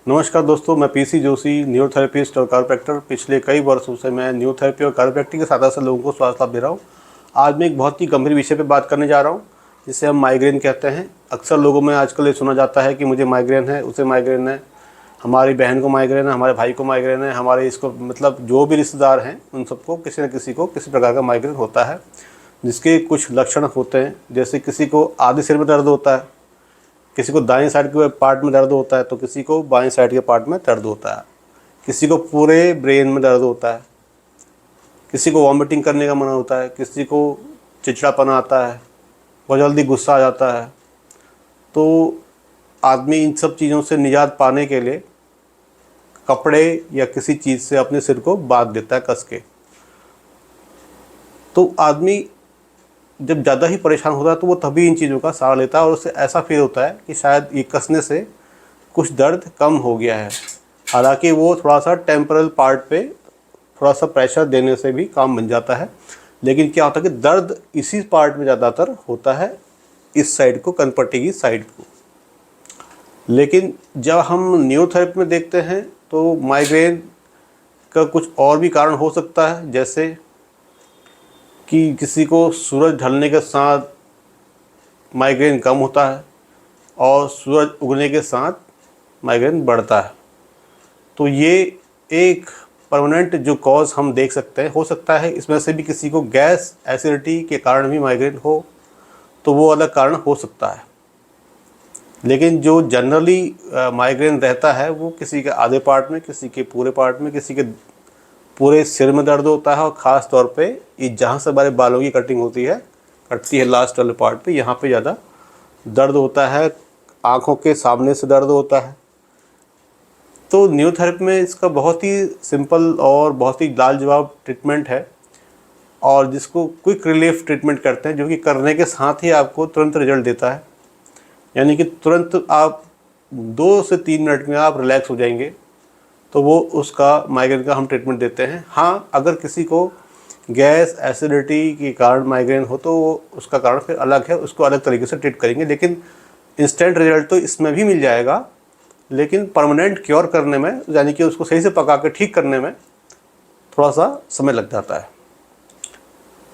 नमस्कार दोस्तों, मैं पीसी जोशी, न्यूरोथेरेपिस्ट और कायरोप्रैक्टर। पिछले कई वर्षों से मैं न्यूरोथेरेपी और कायरोप्रैक्टिक के साथ साथ लोगों को स्वास्थ्य लाभ दे रहा हूँ। आज मैं एक बहुत ही गंभीर विषय पे बात करने जा रहा हूँ, जिसे हम माइग्रेन कहते हैं। अक्सर लोगों में आजकल ये सुना जाता है कि मुझे माइग्रेन है, उसे माइग्रेन है, हमारी बहन को माइग्रेन है, हमारे भाई को माइग्रेन है, हमारे इसको मतलब जो भी रिश्तेदार हैं उन सबको किसी न किसी को किसी प्रकार का माइग्रेन होता है, जिसके कुछ लक्षण होते हैं। जैसे किसी को आधे सिर में दर्द होता है, किसी को दाएं साइड के पार्ट में दर्द होता है, तो किसी को बाएं साइड के पार्ट में दर्द होता है, किसी को पूरे ब्रेन में दर्द होता है, किसी को वॉमिटिंग करने का मन होता है, किसी को चिड़चिड़ापन आता है, बहुत जल्दी गुस्सा आ जाता है। तो आदमी इन सब चीज़ों से निजात पाने के लिए कपड़े या किसी चीज़ से अपने सिर को बांध देता है कस के। तो आदमी जब ज़्यादा ही परेशान होता है तो वो तभी इन चीज़ों का सहारा लेता है और उससे ऐसा फील होता है कि शायद ये कसने से कुछ दर्द कम हो गया है। हालांकि वो थोड़ा सा टेम्परल पार्ट पे थोड़ा सा प्रेशर देने से भी काम बन जाता है, लेकिन क्या होता है कि दर्द इसी पार्ट में ज़्यादातर होता है, इस साइड को, कनपट्टी की साइड को। लेकिन जब हम न्यूरोथेरेपी में देखते हैं तो माइग्रेन का कुछ और भी कारण हो सकता है, जैसे कि किसी को सूरज ढलने के साथ माइग्रेन कम होता है और सूरज उगने के साथ माइग्रेन बढ़ता है। तो ये एक परमानेंट जो कॉज हम देख सकते हैं, हो सकता है इसमें से भी किसी को गैस एसिडिटी के कारण भी माइग्रेन हो, तो वो अलग कारण हो सकता है। लेकिन जो जनरली माइग्रेन रहता है वो किसी के आधे पार्ट में, किसी के पूरे पार्ट में, किसी के पूरे सिर में दर्द होता है। और ख़ास तौर पे ये जहाँ से हमारे बालों की कटिंग कटती है लास्ट वाले पार्ट पे, यहाँ पे ज़्यादा दर्द होता है। आँखों के सामने से दर्द होता है। तो न्यूरोथेरेपी में इसका बहुत ही सिंपल और बहुत ही लाजवाब ट्रीटमेंट है, और जिसको क्विक रिलीफ ट्रीटमेंट करते हैं, जो कि करने के साथ ही आपको तुरंत रिजल्ट देता है। यानी कि तुरंत आप 2 से 3 मिनट में आप रिलैक्स हो जाएंगे। तो वो उसका माइग्रेन का हम ट्रीटमेंट देते हैं। हाँ, अगर किसी को गैस एसिडिटी के कारण माइग्रेन हो तो उसका कारण फिर अलग है, उसको अलग तरीके से ट्रीट करेंगे। लेकिन इंस्टेंट रिजल्ट तो इसमें भी मिल जाएगा, लेकिन परमानेंट क्योर करने में, यानी कि उसको सही से पका के ठीक करने में थोड़ा सा समय लग जाता है।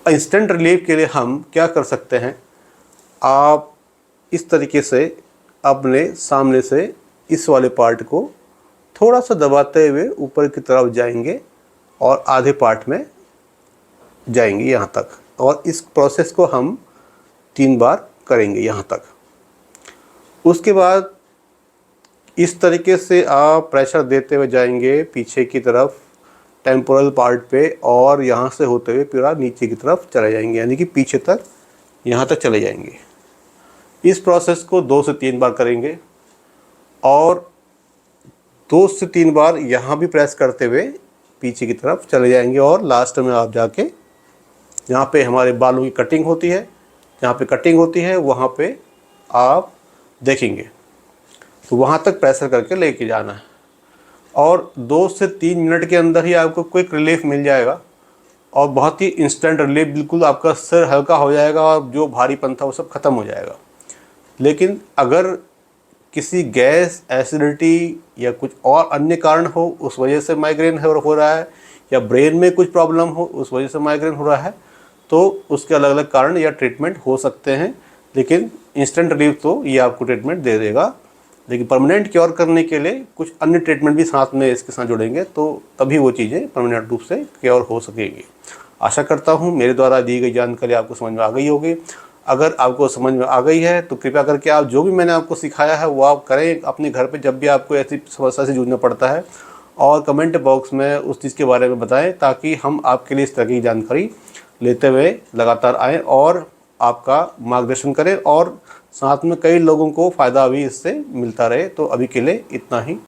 इंस्टेंट रिलीफ के लिए हम क्या कर सकते हैं, आप इस तरीके से अपने सामने से इस वाले पार्ट को थोड़ा सा दबाते हुए ऊपर की तरफ जाएंगे और आधे पार्ट में जाएंगे यहाँ तक, और इस प्रोसेस को हम 3 बार करेंगे यहाँ तक। उसके बाद इस तरीके से आप प्रेशर देते हुए जाएंगे पीछे की तरफ टेम्पोरल पार्ट पे, और यहाँ से होते हुए पूरा नीचे की तरफ चले जाएंगे, यानी कि पीछे तक यहाँ तक चले जाएंगे। इस प्रोसेस को 2 से 3 बार करेंगे, और 2 से 3 बार यहाँ भी प्रेस करते हुए पीछे की तरफ चले जाएंगे, और लास्ट में आप जाके जहाँ पे हमारे बालों की कटिंग होती है, जहाँ पे कटिंग होती है वहाँ पे आप देखेंगे, तो वहाँ तक प्रेशर करके लेके जाना है। और 2 से 3 मिनट के अंदर ही आपको क्विक रिलीफ मिल जाएगा, और बहुत ही इंस्टेंट रिलीफ, बिल्कुल आपका सिर हल्का हो जाएगा और जो भारीपन था वो सब खत्म हो जाएगा। लेकिन अगर किसी गैस एसिडिटी या कुछ और अन्य कारण हो, उस वजह से माइग्रेन हो रहा है, या ब्रेन में कुछ प्रॉब्लम हो उस वजह से माइग्रेन हो रहा है, तो उसके अलग अलग कारण या ट्रीटमेंट हो सकते हैं। लेकिन इंस्टेंट रिलीफ तो ये आपको ट्रीटमेंट दे देगा, लेकिन परमानेंट क्योर करने के लिए कुछ अन्य ट्रीटमेंट भी साथ में इसके साथ जुड़ेंगे, तो तभी वो चीज़ें परमानेंट रूप से क्योर हो सकेंगी। आशा करता हूँ मेरे द्वारा दी गई जानकारी आपको समझ में आ गई होगी। अगर आपको समझ में आ गई है तो कृपया करके आप जो भी मैंने आपको सिखाया है वो आप करें अपने घर पे जब भी आपको ऐसी समस्या से जूझना पड़ता है, और कमेंट बॉक्स में उस चीज़ के बारे में बताएं, ताकि हम आपके लिए इस तरह की जानकारी लेते हुए लगातार आएँ और आपका मार्गदर्शन करें, और साथ में कई लोगों को फ़ायदा भी इससे मिलता रहे। तो अभी के लिए इतना ही।